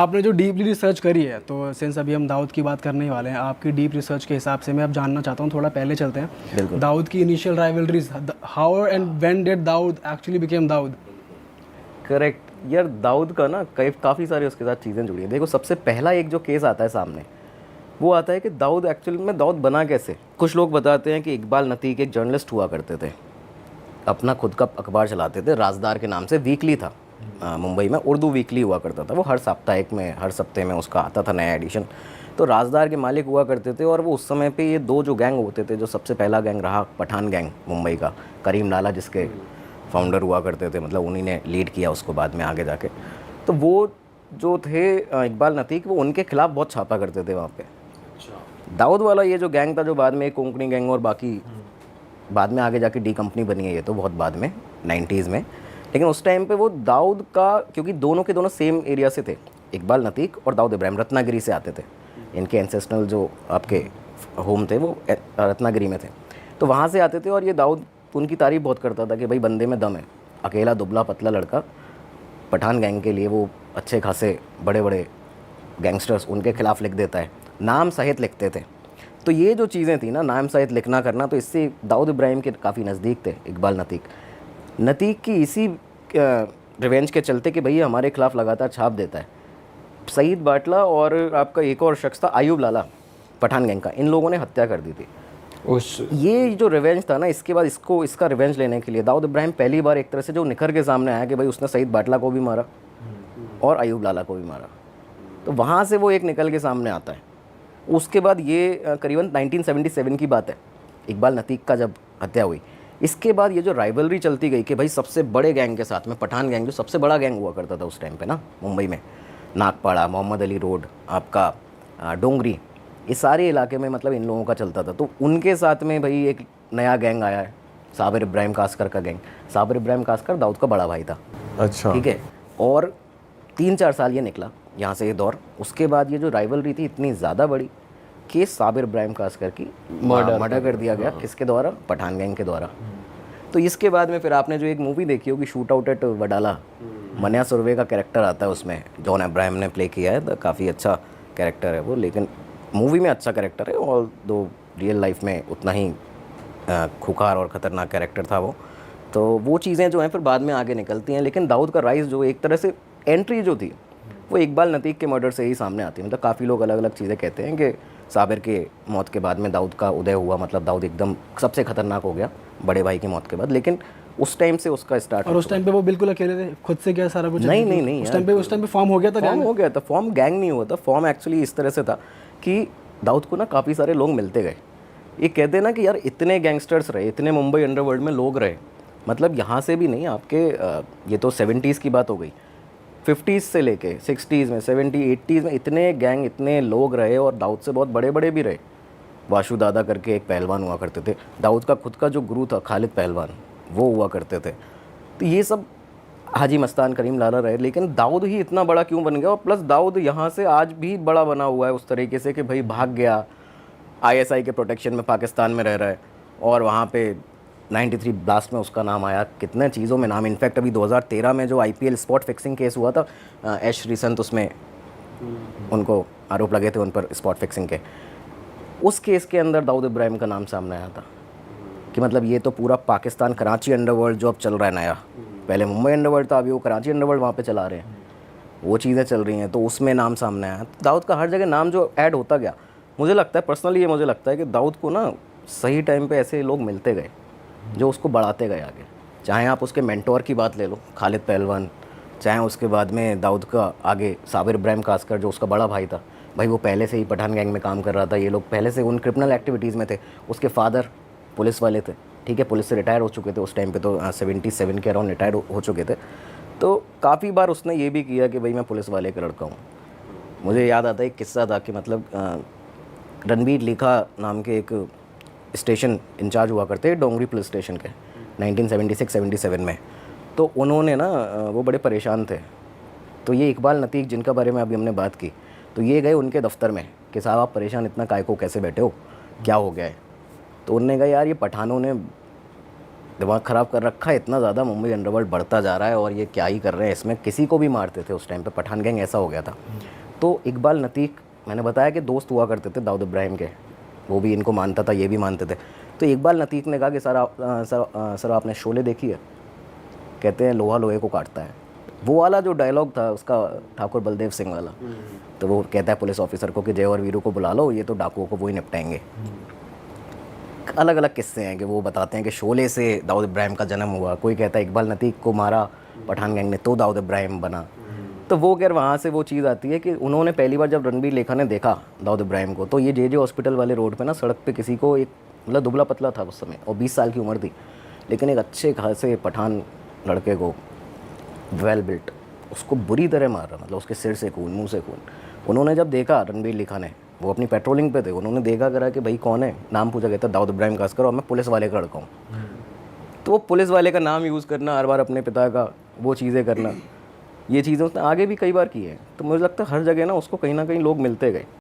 आपने जो deeply research करी है, तो सिंस अभी हम दाऊद की बात करने ही वाले हैं, आपकी डीप रिसर्च के हिसाब से मैं अब जानना चाहता हूँ, थोड़ा पहले चलते हैं। बिल्कुल। दाऊद की initial rivalries, how and when did Dawood actually became Dawood? Correct यार, दाऊद का ना काफ़ी सारी उसके साथ चीज़ें जुड़ी हैं। देखो, सबसे पहला एक जो केस आता है सामने, वो आता है कि दाऊद एक्चुअल में दाऊद बना कैसे। कुछ लोग बताते हैं कि इकबाल नतीक एक जर्नलिस्ट हुआ करते थे, अपना खुद का अखबार चलाते थे, राजदार के नाम से, वीकली था मुंबई में, उर्दू वीकली हुआ करता था वो, हर साप्ताहिक में, हर सप्ते में उसका आता था नया एडिशन। तो राजदार के मालिक हुआ करते थे, और वो उस समय पे ये दो जो गैंग होते थे, जो सबसे पहला गैंग रहा पठान गैंग मुंबई का, करीम लाला जिसके फाउंडर हुआ करते थे, मतलब उन्हीं ने लीड किया उसको बाद में आगे जाके। तो वो जो थे इकबाल नतीक, वो उनके खिलाफ बहुत छापा करते थे वहाँ पे। दाऊद वाला ये जो गैंग था, जो बाद में एक कोंकणी गैंग और बाकी बाद में आगे जाके डी कंपनी बनी है, ये तो बहुत बाद में 90s में, लेकिन उस टाइम पे वो दाऊद का, क्योंकि दोनों के दोनों सेम एरिया से थे, इकबाल नतीक और दाऊद इब्राहिम रत्नागिरी से आते थे। इनके एंसेस्ट्रल जो आपके होम थे वो रत्नागिरी में थे, तो वहाँ से आते थे। और ये दाऊद उनकी तारीफ बहुत करता था कि भाई बंदे में दम है, अकेला दुबला पतला लड़का, पठान गैंग के लिए वो अच्छे खासे बड़े बड़े गैंगस्टर्स उनके खिलाफ लिख देता है, नाम सहित लिखते थे। तो ये जो चीज़ें थी ना, नाम सहित लिखना करना, तो इससे दाऊद इब्राहिम के काफ़ी नज़दीक थे इकबाल नतीक। नतीक की इसी रिवेंज के चलते कि भैया हमारे खिलाफ लगातार छाप देता है, सईद बाटला और आपका एक और शख्स था आयूब लाला, पठान गैंग का, इन लोगों ने हत्या कर दी थी। ये जो रिवेंज था ना, इसके बाद इसका रिवेंज लेने के लिए दाऊद इब्राहिम पहली बार एक तरह से जो निखर के सामने आया कि भाई उसने सईद बाटला को भी मारा और आयूब लाला को भी मारा। तो वहाँ से वो एक निकल के सामने आता है। उसके बाद ये करीबन 1977 की बात है, इकबाल नतीक का जब हत्या हुई। इसके बाद ये जो राइवलरी चलती गई कि भाई सबसे बड़े गैंग के साथ में, पठान गैंग जो सबसे बड़ा गैंग हुआ करता था उस टाइम पे ना मुंबई में, नागपाड़ा, मोहम्मद अली रोड, आपका डोंगरी, ये सारे इलाके में मतलब इन लोगों का चलता था। तो उनके साथ में भाई एक नया गैंग आया है, साबिर इब्राहिम कास्कर का गैंग। साबिर इब्राहिम कास्कर दाऊद का बड़ा भाई था। अच्छा, ठीक है। और 3-4 साल ये निकला यहाँ से ये दौर। उसके बाद ये जो राइवलरी थी इतनी ज़्यादा बड़ी कि साबिर इब्राहिम कास्कर की मर्डर कर दिया गया। किसके द्वारा? पठान गैंग के द्वारा। तो इसके बाद में फिर आपने जो एक मूवी देखी होगी, shoot out at Wadala, Manya Surve का कैरेक्टर आता है उसमें, जॉन अब्राहम ने प्ले किया है। तो काफ़ी अच्छा कैरेक्टर है वो, लेकिन मूवी में अच्छा कैरेक्टर है, और दो रियल लाइफ में उतना ही खुखार और ख़तरनाक कैरेक्टर था वो। तो वो चीज़ें जो हैं फिर बाद में आगे निकलती हैं। लेकिन दाऊद का राइज़ जो एक तरह से एंट्री जो थी वो इकबाल नतीक के मर्डर से ही सामने आती है। मतलब काफ़ी लोग अलग अलग चीज़ें कहते हैं कि साबिर के मौत के बाद में दाऊद का उदय हुआ, मतलब दाऊद एकदम सबसे खतरनाक हो गया बड़े भाई की मौत के बाद। लेकिन उस टाइम से उसका स्टार्ट, और उस टाइम पे वो बिल्कुल अकेले थे, खुद से क्या सारा कुछ? नहीं नहीं नहीं, उस टाइम पे फॉर्म हो गया था, फॉर्म हो गया था। फॉर्म गैंग नहीं हुआ था, फॉर्म एक्चुअली इस तरह से था कि दाऊद को ना काफ़ी सारे लोग मिलते गए। ये कहते हैं ना कि यार इतने गैंगस्टर्स रहे, इतने मुंबई अंडरवर्ल्ड में लोग रहे, मतलब यहाँ से भी नहीं, आपके ये तो 70s की बात हो गई, 50s से लेके 60s में, 70 80s में इतने गैंग, इतने लोग रहे, और दाऊद से बहुत बड़े बड़े भी रहे। वाशु दादा करके एक पहलवान हुआ करते थे, दाऊद का खुद का जो गुरु था खालिद पहलवान, वो हुआ करते थे। तो ये सब हाजी मस्तान, करीम लाला रहे। लेकिन दाऊद ही इतना बड़ा क्यों बन गया? और प्लस दाऊद यहाँ से आज भी बड़ा बना हुआ है उस तरीके से कि भाई भाग गया, ISI के प्रोटेक्शन में पाकिस्तान में रह रहा है, और वहाँ पे 93 ब्लास्ट में उसका नाम आया, कितने चीज़ों में नाम। इनफैक्ट अभी 2013 में जो IPL स्पॉट फिक्सिंग केस हुआ था, ऐश रिसंत, उसमें उनको आरोप लगे थे उन पर स्पॉट फिक्सिंग के, उस केस के अंदर दाऊद इब्राहिम का नाम सामने आया था कि मतलब ये तो पूरा पाकिस्तान, कराची अंडरवर्ल्ड जो अब चल रहा है नया, पहले मुंबई अंडरवर्ल्ड था, अभी वो कराची अंडरवर्ल्ड वहाँ पे चला रहे हैं, वो चीज़ें चल रही हैं। तो उसमें नाम सामने आया। दाऊद का हर जगह नाम जो ऐड होता गया, मुझे लगता है पर्सनली, ये मुझे लगता है कि दाऊद को ना सही टाइम पे ऐसे लोग मिलते गए जो उसको बढ़ाते गए आगे। चाहे आप उसके मेंटोर की बात ले लो, खालिद पहलवान, चाहे उसके बाद में दाऊद का आगे साबिर इब्राहिम कास्कर जो उसका बड़ा भाई था, भाई वो पहले से ही पठान गैंग में काम कर रहा था, ये लोग पहले से उन क्रिमिनल एक्टिविटीज़ में थे। उसके फादर पुलिस वाले थे, ठीक है, पुलिस से रिटायर हो चुके थे उस टाइम पे, तो 77 के अराउंड रिटायर हो चुके थे। तो काफ़ी बार उसने ये भी किया कि भाई मैं पुलिस वाले का लड़का हूँ। मुझे याद आता है एक किस्सा था कि मतलब रणबीर लिखा नाम के एक स्टेशन इंचार्ज हुआ करते डोंगरी पुलिस स्टेशन के 1976-77 में। तो उन्होंने ना वो बड़े परेशान थे। तो ये इकबाल नतीक जिनका बारे में अभी हमने बात की, तो ये गए उनके दफ्तर में कि साहब आप परेशान इतना काय को कैसे बैठे हो, क्या हो गया है? तो उन्होंने कहा यार ये पठानों ने दिमाग ख़राब कर रखा है इतना ज़्यादा, मुंबई अंडरवर्ल्ड बढ़ता जा रहा है और ये क्या ही कर रहे हैं इसमें, किसी को भी मारते थे उस टाइम पे, पठान गैंग ऐसा हो गया था। तो इकबाल नतीक, मैंने बताया कि दोस्त हुआ करते थे दाऊद इब्राहिम के, वो भी इनको मानता था, ये भी मानते थे। तो इकबाल नतीक ने कहा कि सर आपने शोले देखी है? कहते हैं लोहा लोहे को काटता है। वो वाला जो डायलॉग था उसका, ठाकुर बलदेव सिंह वाला, तो वो कहता है पुलिस ऑफिसर को कि जय और वीरू को बुला लो, ये तो डाकुओं को वही निपटाएंगे। अलग अलग किस्से हैं कि वो बताते हैं कि शोले से दाऊद इब्राहिम का जन्म हुआ, कोई कहता है इकबाल नतीक को मारा पठान गैंग ने तो दाऊद इब्राहिम बना। तो वो खैर वहाँ से वो चीज़ आती है कि उन्होंने पहली बार जब रणबीर लेखा ने देखा दाऊद इब्राहिम को, तो ये जे हॉस्पिटल वाले रोड पे ना सड़क पे किसी को, एक मतलब दुबला पतला था उस समय और 20 साल की उम्र थी, लेकिन एक अच्छे खासे पठान लड़के को, वेल बिल्ट, उसको बुरी तरह मारा, मतलब उसके सिर से खून, मुंह से खून। उन्होंने जब देखा, रणबीर लिखा ने, वो अपनी पेट्रोलिंग पे थे, उन्होंने देखा करा कि भाई कौन है, नाम पूछा, कहता दाऊद इब्राहिम कासकर और मैं पुलिस वाले का लड़का हूँ। तो वो पुलिस वाले का नाम यूज़ करना, हर बार अपने पिता का वो चीज़ें करना, ये चीज़ें उसने आगे भी कई बार की है। तो मुझे लगता है हर जगह ना उसको कहीं ना कहीं लोग मिलते गए।